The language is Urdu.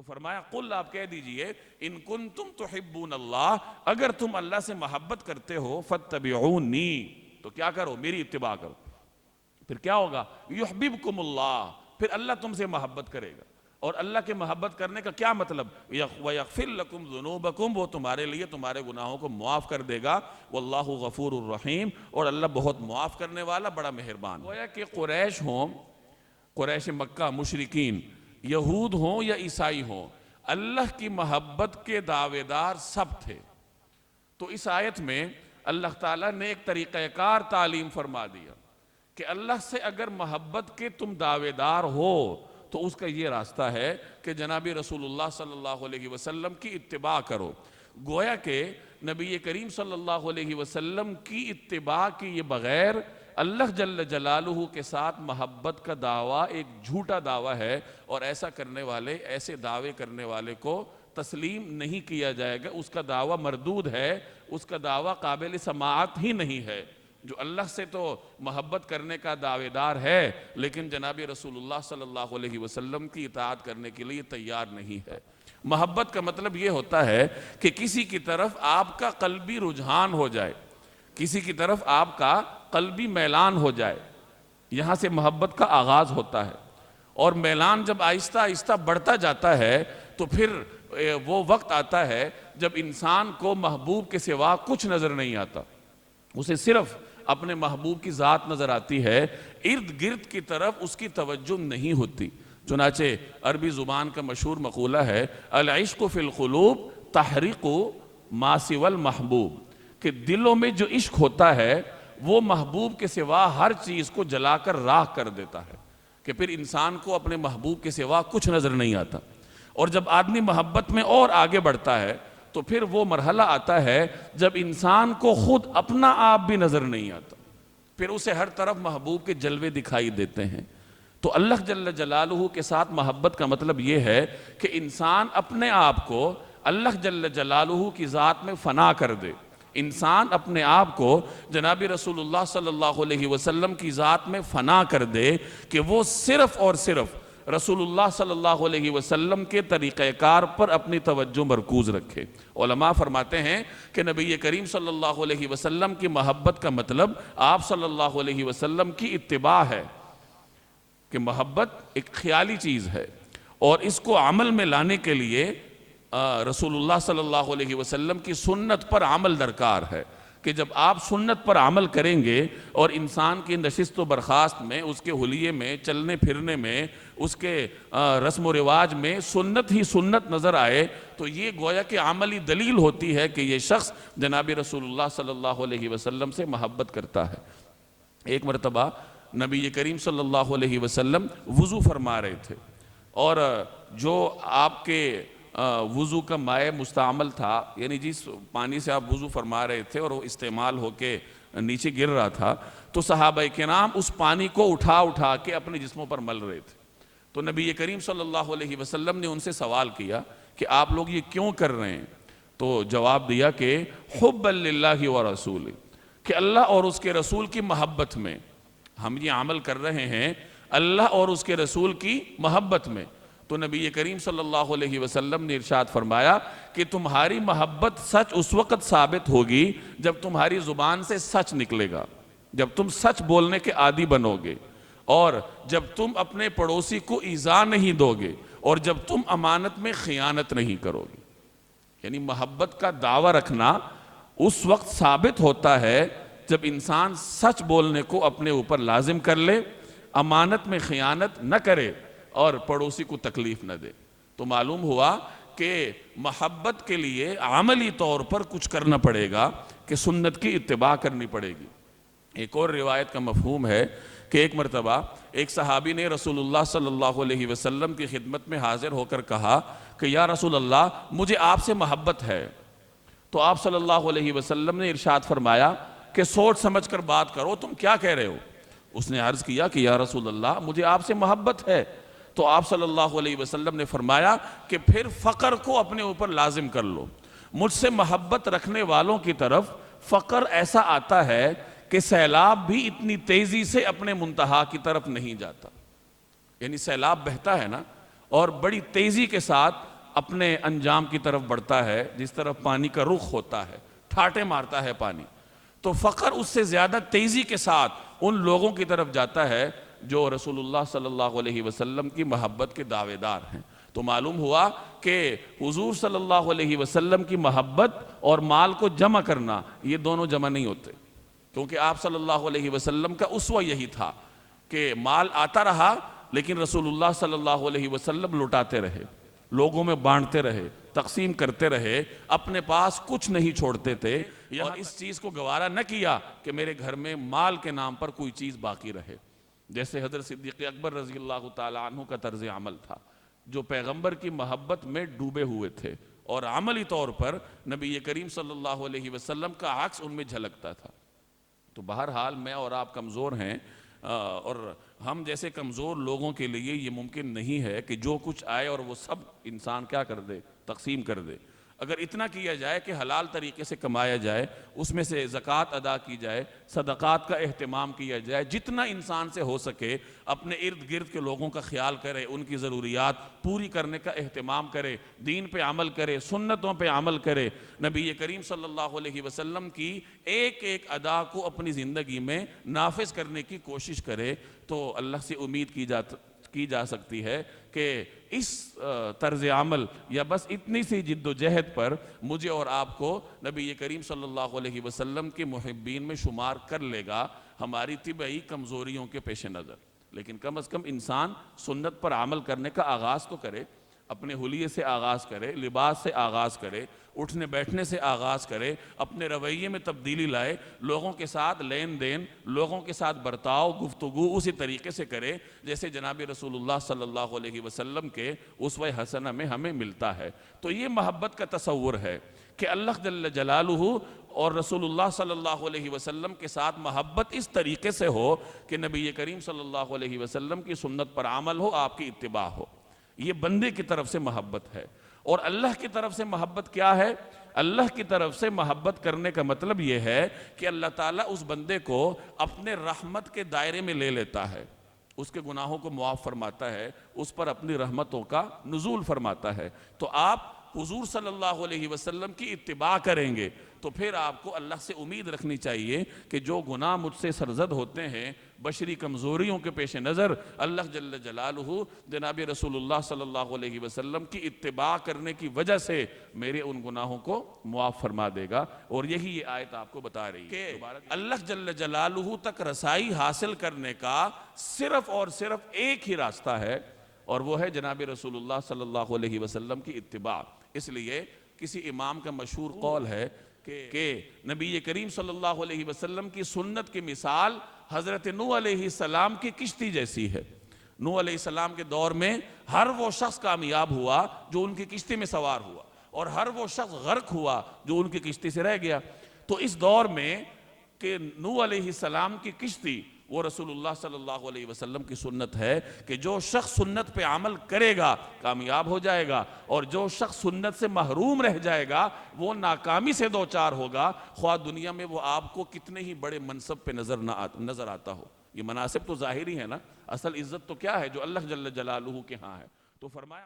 تو فرمایا قل، آپ کہہ دیجئے ان کنتم تحبون اللہ، اگر تم اللہ سے محبت کرتے ہو فاتبعونی، تو کیا کرو؟ میری اتباع کرو۔ پھر کیا ہوگا؟ یحببکم اللہ، پھر اللہ تم سے محبت کرے گا۔ اور اللہ کے محبت کرنے کا کیا مطلب؟ وَيَغْفِرْ لَكُمْ ذُنُوبَكُمْ، وہ تمہارے لیے تمہارے گناہوں کو معاف کر دے گا۔ وَاللَّهُ غَفُورٌ الرحیم، اور اللہ بہت معاف کرنے والا، بڑا مہربان۔ گویا کہ قریش ہوں، قریش مکہ، مشرکین، یہود ہوں یا عیسائی ہوں، اللہ کی محبت کے دعوے دار سب تھے۔ تو اس آیت میں اللہ تعالیٰ نے ایک طریقہ کار تعلیم فرما دیا کہ اللہ سے اگر محبت کے تم دعوے دار ہو تو اس کا یہ راستہ ہے کہ جناب رسول اللہ صلی اللہ علیہ وسلم کی اتباع کرو۔ گویا کہ نبی کریم صلی اللہ علیہ وسلم کی اتباع کے بغیر اللہ جل جلالہ کے ساتھ محبت کا دعویٰ ایک جھوٹا دعویٰ ہے، اور ایسا کرنے والے، ایسے دعوے کرنے والے کو تسلیم نہیں کیا جائے گا۔ اس کا دعویٰ مردود ہے، اس کا دعویٰ قابل سماعت ہی نہیں ہے۔ جو اللہ سے تو محبت کرنے کا دعوے دار ہے لیکن جناب رسول اللہ صلی اللہ علیہ وسلم کی اطاعت کرنے کے لیے تیار نہیں ہے۔ محبت کا مطلب یہ ہوتا ہے کہ کسی کی طرف آپ کا قلبی رجحان ہو جائے، کسی کی طرف آپ کا قلبی میلان ہو جائے، یہاں سے محبت کا آغاز ہوتا ہے۔ اور میلان جب آہستہ آہستہ بڑھتا جاتا ہے تو پھر وہ وقت آتا ہے جب انسان کو محبوب کے سوا کچھ نظر نہیں آتا، اسے صرف اپنے محبوب کی ذات نظر آتی ہے، ارد گرد کی طرف اس کی توجہ نہیں ہوتی۔ چنانچہ عربی زبان کا مشہور مقولہ ہے العشق فی القلوب تحرق ما سوى المحبوب، کہ دلوں میں جو عشق ہوتا ہے وہ محبوب کے سوا ہر چیز کو جلا کر راکھ کر دیتا ہے، کہ پھر انسان کو اپنے محبوب کے سوا کچھ نظر نہیں آتا۔ اور جب آدمی محبت میں اور آگے بڑھتا ہے تو پھر وہ مرحلہ آتا ہے جب انسان کو خود اپنا آپ بھی نظر نہیں آتا، پھر اسے ہر طرف محبوب کے جلوے دکھائی دیتے ہیں۔ تو اللہ جل جلالہ کے ساتھ محبت کا مطلب یہ ہے کہ انسان اپنے آپ کو اللہ جل جلالہ کی ذات میں فنا کر دے، انسان اپنے آپ کو جناب رسول اللہ صلی اللہ علیہ وسلم کی ذات میں فنا کر دے کہ وہ صرف اور صرف رسول اللہ صلی اللہ علیہ وسلم کے طریقہ کار پر اپنی توجہ مرکوز رکھے۔ علماء فرماتے ہیں کہ نبی کریم صلی اللہ علیہ وسلم کی محبت کا مطلب آپ صلی اللہ علیہ وسلم کی اتباع ہے، کہ محبت ایک خیالی چیز ہے، اور اس کو عمل میں لانے کے لیے رسول اللہ صلی اللہ علیہ وسلم کی سنت پر عمل درکار ہے، کہ جب آپ سنت پر عمل کریں گے اور انسان کی نشست و برخاست میں، اس کے حلیے میں، چلنے پھرنے میں، اس کے رسم و رواج میں سنت ہی سنت نظر آئے تو یہ گویا کہ عملی دلیل ہوتی ہے کہ یہ شخص جناب رسول اللہ صلی اللہ علیہ وسلم سے محبت کرتا ہے۔ ایک مرتبہ نبی کریم صلی اللہ علیہ وسلم وضو فرما رہے تھے، اور جو آپ کے وضو کا مائع مستعمل تھا، یعنی جس پانی سے آپ وضو فرما رہے تھے اور وہ استعمال ہو کے نیچے گر رہا تھا، تو صحابہ کرام اس پانی کو اٹھا اٹھا کے اپنے جسموں پر مل رہے تھے۔ تو نبی کریم صلی اللہ علیہ وسلم نے ان سے سوال کیا کہ آپ لوگ یہ کیوں کر رہے ہیں؟ تو جواب دیا کہ حبا للہ ورسولہ، کہ اللہ اور اس کے رسول کی محبت میں ہم یہ عمل کر رہے ہیں، اللہ اور اس کے رسول کی محبت میں۔ تو نبی کریم صلی اللہ علیہ وسلم نے ارشاد فرمایا کہ تمہاری محبت سچ اس وقت ثابت ہوگی جب تمہاری زبان سے سچ نکلے گا، جب تم سچ بولنے کے عادی بنو گے، اور جب تم اپنے پڑوسی کو ایذا نہیں دو گے، اور جب تم امانت میں خیانت نہیں کرو گے۔ یعنی محبت کا دعویٰ رکھنا اس وقت ثابت ہوتا ہے جب انسان سچ بولنے کو اپنے اوپر لازم کر لے، امانت میں خیانت نہ کرے اور پڑوسی کو تکلیف نہ دے۔ تو معلوم ہوا کہ محبت کے لیے عملی طور پر کچھ کرنا پڑے گا، کہ سنت کی اتباع کرنی پڑے گی۔ ایک اور روایت کا مفہوم ہے کہ ایک مرتبہ ایک صحابی نے رسول اللہ صلی اللہ علیہ وسلم کی خدمت میں حاضر ہو کر کہا کہ یا رسول اللہ مجھے آپ سے محبت ہے۔ تو آپ صلی اللہ علیہ وسلم نے ارشاد فرمایا کہ سوچ سمجھ کر بات کرو، تم کیا کہہ رہے ہو؟ اس نے عرض کیا کہ یا رسول اللہ مجھے آپ سے محبت ہے۔ تو آپ صلی اللہ علیہ وسلم نے فرمایا کہ پھر فقر کو اپنے اوپر لازم کر لو۔ مجھ سے محبت رکھنے والوں کی طرف فقر ایسا آتا ہے کہ سیلاب بھی اتنی تیزی سے اپنے منتہا کی طرف نہیں جاتا۔ یعنی سیلاب بہتا ہے نا، اور بڑی تیزی کے ساتھ اپنے انجام کی طرف بڑھتا ہے جس طرف پانی کا رخ ہوتا ہے، ٹھاٹے مارتا ہے پانی، تو فقر اس سے زیادہ تیزی کے ساتھ ان لوگوں کی طرف جاتا ہے جو رسول اللہ صلی اللہ علیہ وسلم کی محبت کے دعوے دار ہیں۔ تو معلوم ہوا کہ حضور صلی اللہ علیہ وسلم کی محبت اور مال کو جمع کرنا، یہ دونوں جمع نہیں ہوتے، کیونکہ آپ صلی اللہ علیہ وسلم کا اسوہ یہی تھا کہ مال آتا رہا لیکن رسول اللہ صلی اللہ علیہ وسلم لٹاتے رہے، لوگوں میں بانٹتے رہے، تقسیم کرتے رہے، اپنے پاس کچھ نہیں چھوڑتے تھے، اور اس چیز کو گوارا نہ کیا کہ میرے گھر میں مال کے نام پر کوئی چیز باقی رہے۔ جیسے حضرت صدیق اکبر رضی اللہ تعالیٰ عنہ کا طرز عمل تھا، جو پیغمبر کی محبت میں ڈوبے ہوئے تھے، اور عملی طور پر نبی کریم صلی اللہ علیہ وسلم کا عکس ان میں جھلکتا تھا۔ تو بہرحال میں اور آپ کمزور ہیں، اور ہم جیسے کمزور لوگوں کے لیے یہ ممکن نہیں ہے کہ جو کچھ آئے اور وہ سب انسان کیا کر دے، تقسیم کر دے۔ اگر اتنا کیا جائے کہ حلال طریقے سے کمایا جائے، اس میں سے زکوٰۃ ادا کی جائے، صدقات کا اہتمام کیا جائے، جتنا انسان سے ہو سکے اپنے ارد گرد کے لوگوں کا خیال کرے، ان کی ضروریات پوری کرنے کا اہتمام کرے، دین پہ عمل کرے، سنتوں پہ عمل کرے، نبی کریم صلی اللہ علیہ وسلم کی ایک ایک ادا کو اپنی زندگی میں نافذ کرنے کی کوشش کرے، تو اللہ سے امید کی جا سکتی ہے کہ اس طرز عمل یا بس اتنی سی جد و جہد پر مجھے اور آپ کو نبی کریم صلی اللہ علیہ وسلم کے محبین میں شمار کر لے گا، ہماری طبعی کمزوریوں کے پیش نظر۔ لیکن کم از کم انسان سنت پر عمل کرنے کا آغاز تو کرے، اپنے حلیے سے آغاز کرے، لباس سے آغاز کرے، اٹھنے بیٹھنے سے آغاز کرے، اپنے رویے میں تبدیلی لائے، لوگوں کے ساتھ لین دین، لوگوں کے ساتھ برتاؤ، گفتگو اسی طریقے سے کرے جیسے جناب رسول اللہ صلی اللہ علیہ وسلم کے اسوہ حسنہ میں ہمیں ملتا ہے۔ تو یہ محبت کا تصور ہے کہ اللہ جل جلالہ اور رسول اللہ صلی اللہ علیہ وسلم کے ساتھ محبت اس طریقے سے ہو کہ نبی کریم صلی اللہ علیہ وسلم کی سنت پر عمل ہو، آپ کی اتباع ہو۔ یہ بندے کی طرف سے محبت ہے۔ اور اللہ کی طرف سے محبت کیا ہے؟ اللہ کی طرف سے محبت کرنے کا مطلب یہ ہے کہ اللہ تعالیٰ اس بندے کو اپنے رحمت کے دائرے میں لے لیتا ہے، اس کے گناہوں کو معاف فرماتا ہے، اس پر اپنی رحمتوں کا نزول فرماتا ہے۔ تو آپ حضور صلی اللہ علیہ وسلم کی اتباع کریں گے تو پھر آپ کو اللہ سے امید رکھنی چاہیے کہ جو گناہ مجھ سے سرزد ہوتے ہیں بشری کمزوریوں کے پیش نظر، اللہ جل جلالہ جناب رسول اللہ صلی اللہ علیہ وسلم کی اتباع کرنے کی وجہ سے میرے ان گناہوں کو معاف فرما دے گا۔ اور یہی یہ آیت آپ کو بتا رہی ہے کہ اللہ جل جلالہ تک رسائی حاصل کرنے کا صرف اور صرف ایک ہی راستہ ہے، اور وہ ہے جناب رسول اللہ صلی اللہ علیہ وسلم کی اتباع۔ اس لیے کسی امام کا مشہور قول ہے کہ نبی کریم صلی اللہ علیہ وسلم کی سنت کی مثال حضرت نوح علیہ السلام کی کشتی جیسی ہے۔ نوح علیہ السلام کے دور میں ہر وہ شخص کامیاب ہوا جو ان کی کشتی میں سوار ہوا، اور ہر وہ شخص غرق ہوا جو ان کی کشتی سے رہ گیا۔ تو اس دور میں کہ نوح علیہ السلام کی کشتی وہ رسول اللہ صلی اللہ علیہ وسلم کی سنت ہے کہ جو شخص سنت پہ عمل کرے گا کامیاب ہو جائے گا، اور جو شخص سنت سے محروم رہ جائے گا وہ ناکامی سے دوچار ہوگا، خواہ دنیا میں وہ آپ کو کتنے ہی بڑے منصب پہ نظر آتا ہو۔ یہ مناصب تو ظاہری ہے نا، اصل عزت تو کیا ہے جو اللہ جل جلالہ کے ہاں ہے۔ تو فرمایا